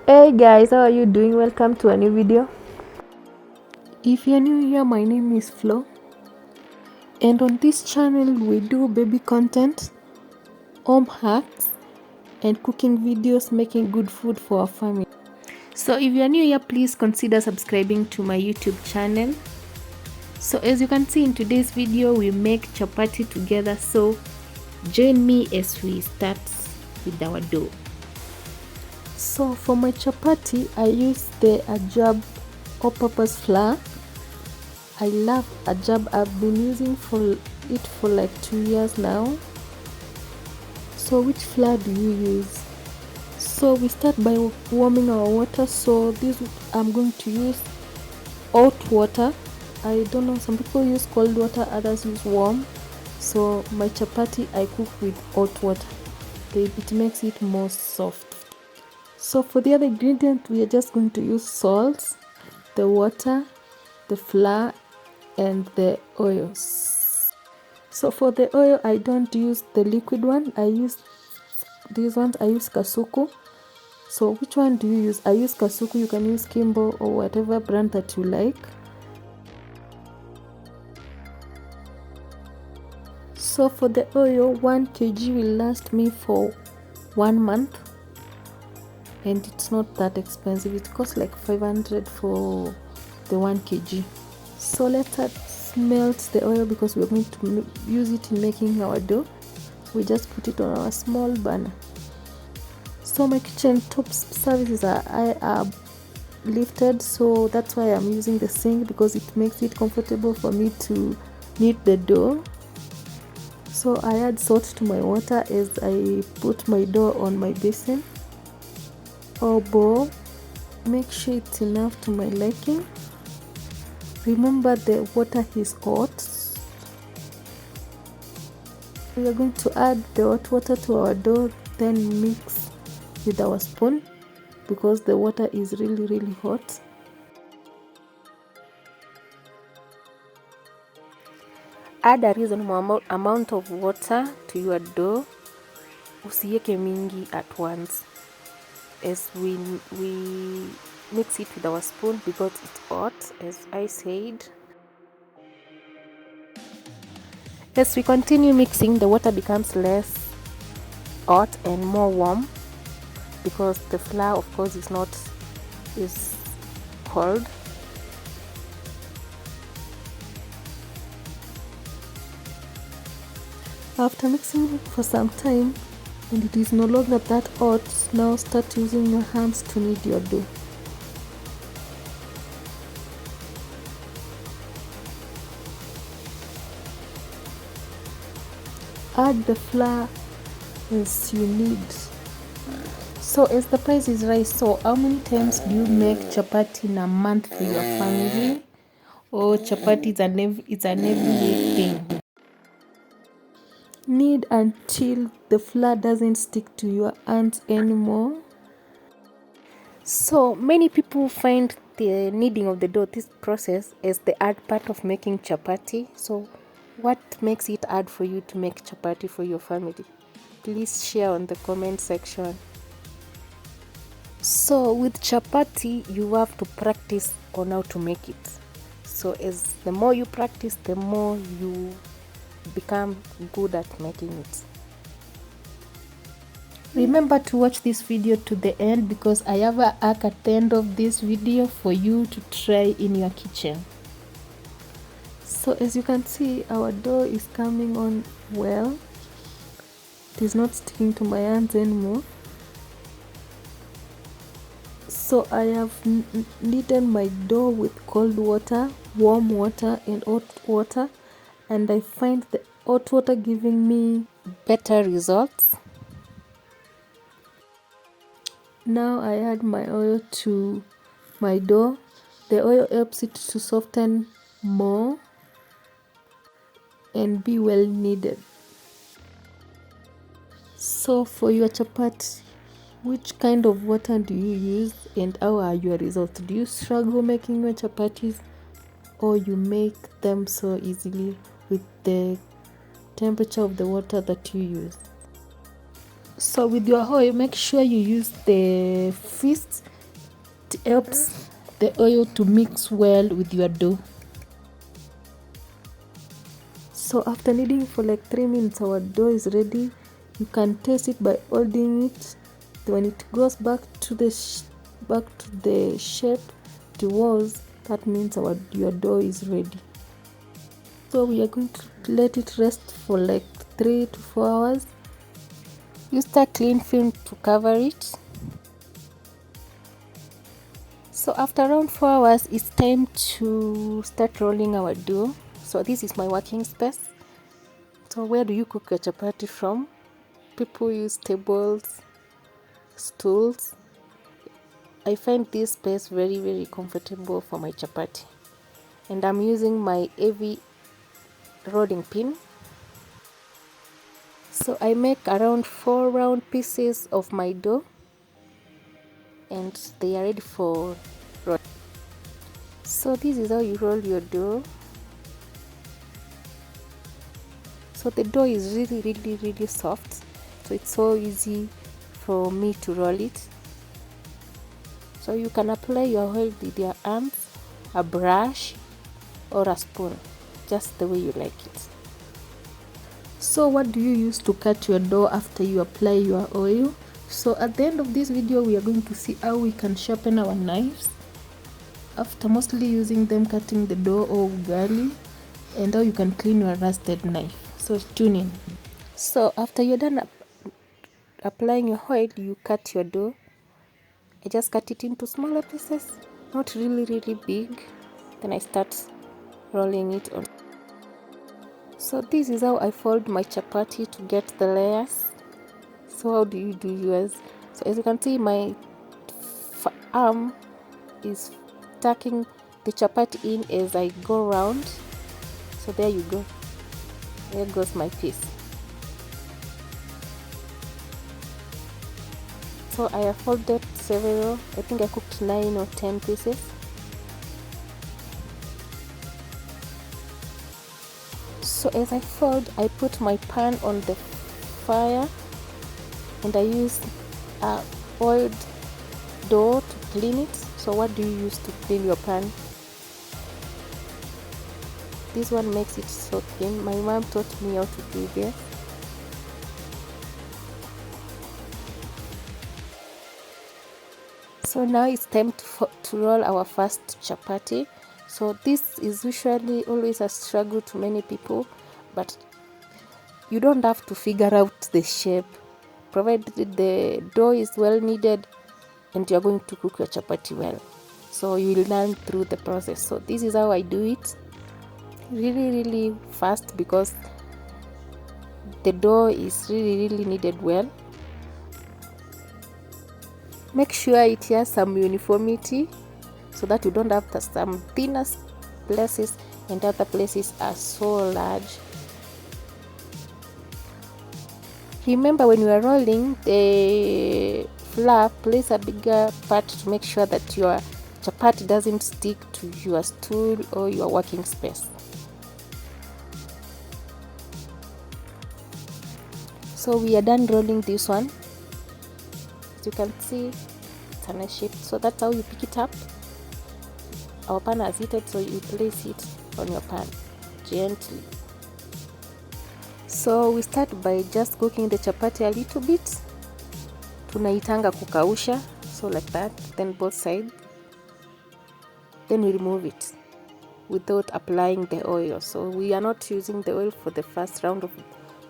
Hey guys, how are you doing? Welcome to a new video. If you're new here, my name is Flo, and on this channel we do baby content, home hacks, and cooking videos making good food for our family. So if you're new here, please consider subscribing to my YouTube channel. So as you can see in today's video, we make chapati together, so join me as we start with our dough. So for my chapati, I use the Ajab all-purpose flour. I love Ajab. I've been using it for like 2 years now. So which flour do you use? So we start by warming our water. So this I'm going to use hot water. I don't know, some people use cold water, others use warm. So my chapati I cook with hot water. It makes it more soft. So for the other ingredient, we are just going to use salt, the water, the flour, and the oils. So for the oil, I don't use the liquid one. I use these ones. I use Kasuku. So which one do you use? I use Kasuku. You can use Kimbo or whatever brand that you like. So for the oil, 1 kg will last me for 1 month, and it's not that expensive. It costs like 500 for the 1 kg. So let's melt the oil because we're going to use it in making our dough. We just put it on our small burner. So my kitchen top surfaces are lifted, so that's why I'm using the sink, because it makes it comfortable for me to knead the dough. So I add salt to my water as I put my dough on my basin or bowl. Make sure it's enough to my liking. Remember the water is hot. We are going to add the hot water to our dough, then mix with our spoon because the water is really hot. Add a reasonable amount of water to your dough. Usiweke mingi at once, as we mix it with our spoon because it's hot, as I said. As we continue mixing, the water becomes less hot and more warm because the flour, of course, is cold. After mixing for some time and it is no longer that hot, now start using your hands to knead your dough. Add the flour as you need. So as the price is right, so how many times do you make chapati in a month for your family? Or chapati is an everyday thing? Knead until the flour doesn't stick to your hands anymore. So many people find the kneading of the dough, this process, as the hard part of making chapati. So what makes it hard for you to make chapati for your family? Please share on the comment section. So with chapati, you have to practice on how to make it. So as the more you practice, the more you become good at making it. Remember to watch this video to the end because I have a hack at the end of this video for you to try in your kitchen. So as you can see, our dough is coming on well. It is not sticking to my hands anymore. So I have kneaded my dough with cold water, warm water, and hot water, and I find the hot water giving me better results. Now I add my oil to my dough. The oil helps it to soften more and be well kneaded. So for your chapati, which kind of water do you use and how are your results? Do you struggle making your chapatis, or you make them so easily with the temperature of the water that you use? So with your oil, make sure you use the fist It helps the oil to mix well with your dough. So after kneading for like 3 minutes, our dough is ready. You can taste it by holding it. When it goes back to the shape it was, that means your dough is ready. So we are going to let it rest for like 3 to 4 hours. Use a clean film to cover it. So after around 4 hours, it's time to start rolling our dough. So this is my working space. So where do you cook your chapati from? People use tables, stools. I find this space very comfortable for my chapati. And I'm using my heavy rolling pin. So I make around 4 round pieces of my dough and they are ready for roll. So this is how you roll your dough. So the dough is really soft, so it's so easy for me to roll it. So you can apply your oil with your hands, a brush or a spoon, just the way you like it. So what do you use to cut your dough after you apply your oil? So at the end of this video we are going to see how we can sharpen our knives after mostly using them cutting the dough or ugali, and how you can clean your rusted knife. So tune in. So after you're done applying your oil, you cut your dough. I just cut it into smaller pieces, not really big. Then I start rolling it on. So this is how I fold my chapati to get the layers. So how do you do yours? So as you can see, my arm is tucking the chapati in as I go round. So there you go. There goes my piece. So I have folded several, I think I cooked 9 or 10 pieces. So as I fold, I put my pan on the fire and I use oiled dough to clean it. So what do you use to clean your pan? This one makes it so clean. My mom taught me how to do this. So now it's time to roll our first chapati. So this is usually always a struggle to many people, but you don't have to figure out the shape, provided the dough is well kneaded and you're going to cook your chapati well. So you will learn through the process. So this is how I do it, really fast, because the dough is really kneaded well. Make sure it has some uniformity so that you don't have some thinner places and other places are so large. Remember, when you are rolling, the flour plays a bigger part to make sure that your chapati doesn't stick to your stool or your working space. So we are done rolling this one. As you can see, it's an shape. So that's how you pick it up. Our pan has heated, so you place it on your pan gently. So we start by just cooking the chapati a little bit. Tunaitanga kukausha, so like that, then both sides. Then we remove it without applying the oil. So we are not using the oil for the first round of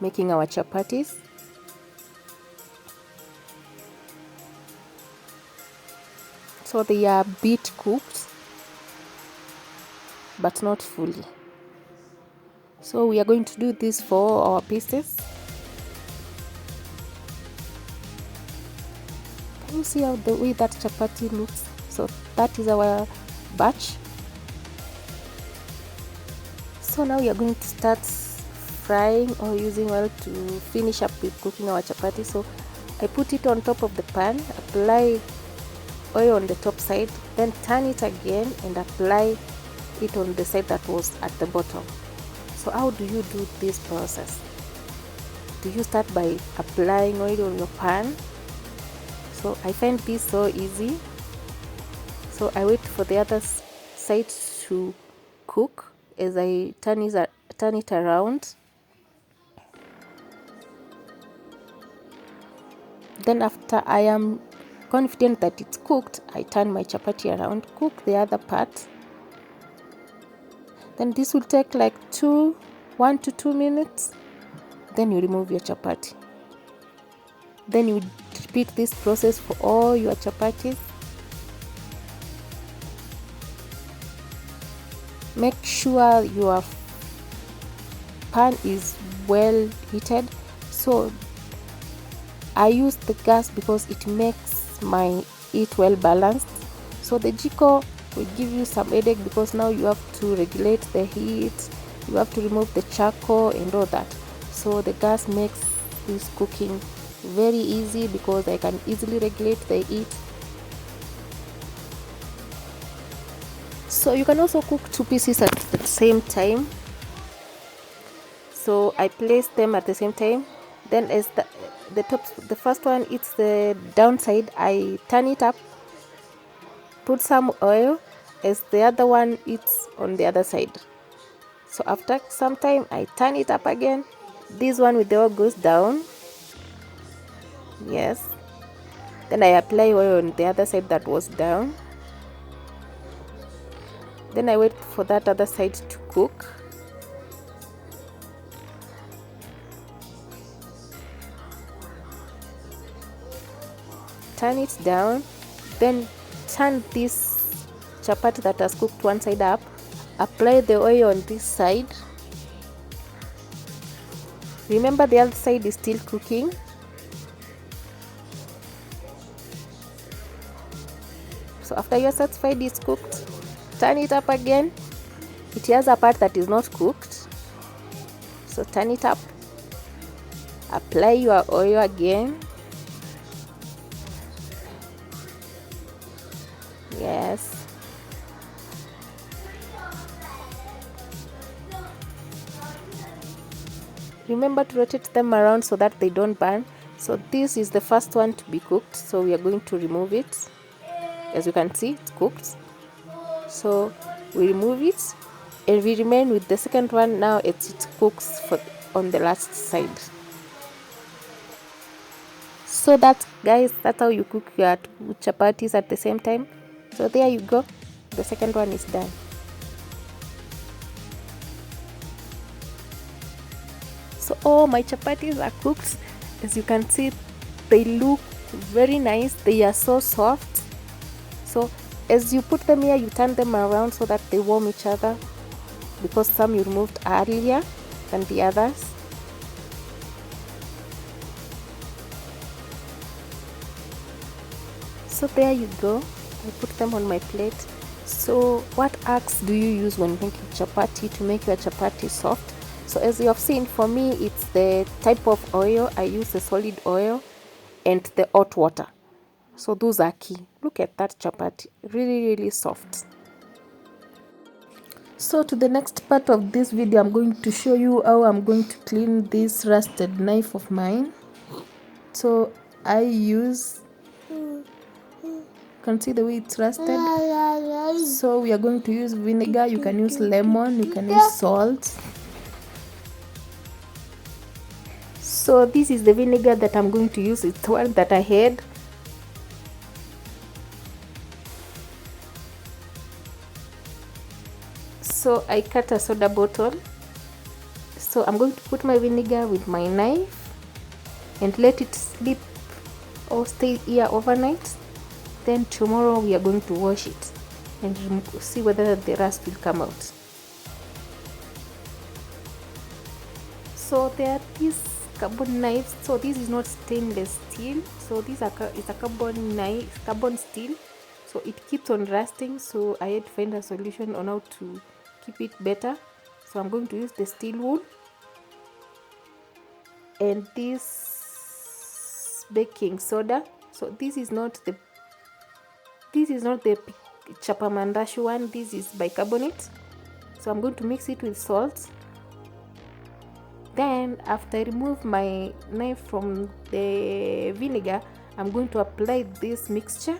making our chapatis. So they are a bit cooked, but not fully. So we are going to do this for our pieces. Can you see how the way that chapati looks? So that is our batch. So now we are going to start frying or using oil to finish up with cooking our chapati. So I put it on top of the pan, apply oil on the top side, then turn it again and apply it on the side that was at the bottom. So how do you do this process? Do you start by applying oil on your pan? So I find this so easy. So I wait for the other side to cook as I turn it around. Then after I am confident that it's cooked, I turn my chapati around, cook the other part. Then this will take like 1 to 2 minutes. Then you remove your chapati. Then you repeat this process for all your chapatis. Make sure your pan is well heated. So I use the gas because it makes my heat well balanced. So the jiko will give you some headache because now you have to regulate the heat, you have to remove the charcoal and all that. So the gas makes this cooking very easy because I can easily regulate the heat. So you can also cook 2 pieces at the same time. So I place them at the same time. Then as the first one, it's the downside, I turn it up, put some oil, as the other one it's on the other side. So after some time I turn it up again. This one with the oil goes down. Yes. Then I apply oil on the other side that was down. Then I wait for that other side to cook. Turn it down. Then turn this chapati that has cooked one side up. Apply the oil on this side. Remember the other side is still cooking. So after you're satisfied it's cooked, turn it up again. It has a part that is not cooked, so turn it up, apply your oil again. Yes. Remember to rotate them around so that they don't burn. So this is the first one to be cooked, so we are going to remove it. As you can see, it's cooked. So we remove it and we remain with the second one. Now it cooks on the last side. So that, guys, that's how you cook your 2 chapatis at the same time. So there you go, the second one is done. So all my chapatis are cooked. As you can see, they look very nice, they are so soft. So as you put them here, you turn them around so that they warm each other, because some you removed earlier than the others. So there you go, I put them on my plate. So what axe do you use when making chapati to make your chapati soft? So as you have seen, for me it's the type of oil. I use the solid oil and the hot water. So those are key. Look at that chapati, really soft. So to the next part of this video, I'm going to show you how I'm going to clean this rusted knife of mine. So I use, you can see the way it's rusted. So we are going to use vinegar. You can use lemon, you can use salt. So this is the vinegar that I'm going to use. It's one that I had. So I cut a soda bottle. So I'm going to put my vinegar with my knife and let it sleep or stay here overnight. Then tomorrow we are going to wash it and see whether the rust will come out. So there are these carbon knives. So this is not stainless steel, so it's a carbon knife, carbon steel, so it keeps on rusting. So I had to find a solution on how to keep it better. So I'm going to use the steel wool and this baking soda. So this is not the Chapamandashu one, this is bicarbonate. So I'm going to mix it with salt. Then after I remove my knife from the vinegar, I'm going to apply this mixture.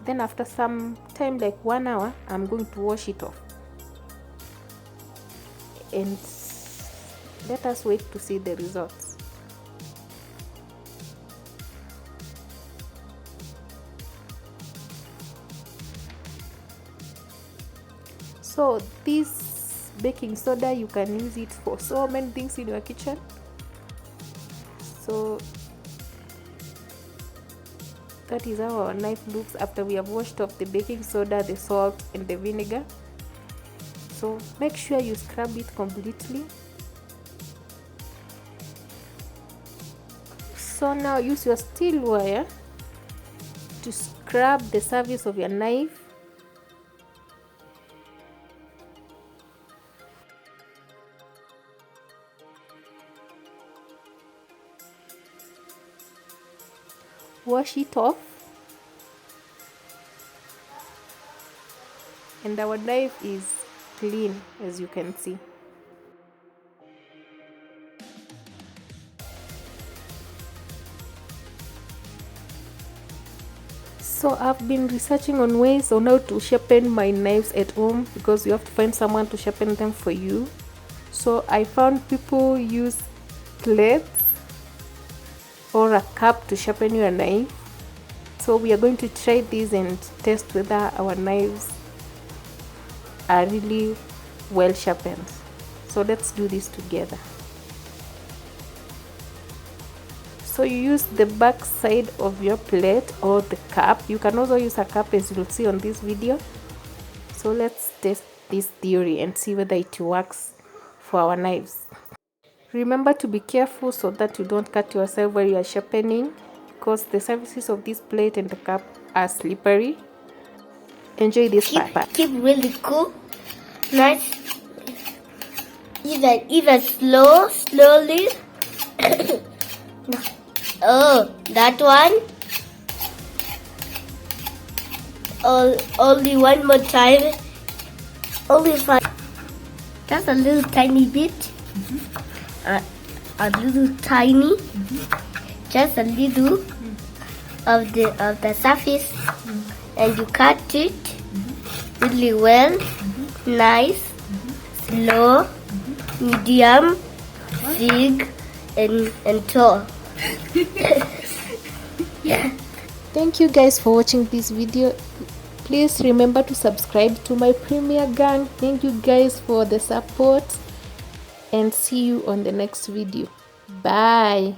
Then after some time, like 1 hour, I'm going to wash it off, and let us wait to see the results. So this baking soda, you can use it for so many things in your kitchen. So that is how our knife looks after we have washed off the baking soda, the salt, and the vinegar. So make sure you scrub it completely. So now use your steel wire to scrub the surface of your knife. Wash it off, and our knife is clean, as you can see. So I've been researching on ways on how to sharpen my knives at home, because you have to find someone to sharpen them for you. So I found people use plates or a cup to sharpen your knife. So we are going to try this and test whether our knives are really well sharpened. So let's do this together. So you use the back side of your plate or the cup. You can also use a cup, as you'll see on this video. So let's test this theory and see whether it works for our knives. Remember to be careful so that you don't cut yourself while you are sharpening, because the surfaces of this plate and the cup are slippery. Enjoy this part. Keep really cool, nice, even slowly. Oh, that one. Only one more time. Only 5. Just a little tiny bit. A little tiny. Just a little of the surface, and you cut it really well. Nice, slow, medium, big, and tall. Thank you guys for watching this video. Please remember to subscribe to my Premier Gang. Thank you guys for the support, and see you on the next video. Bye.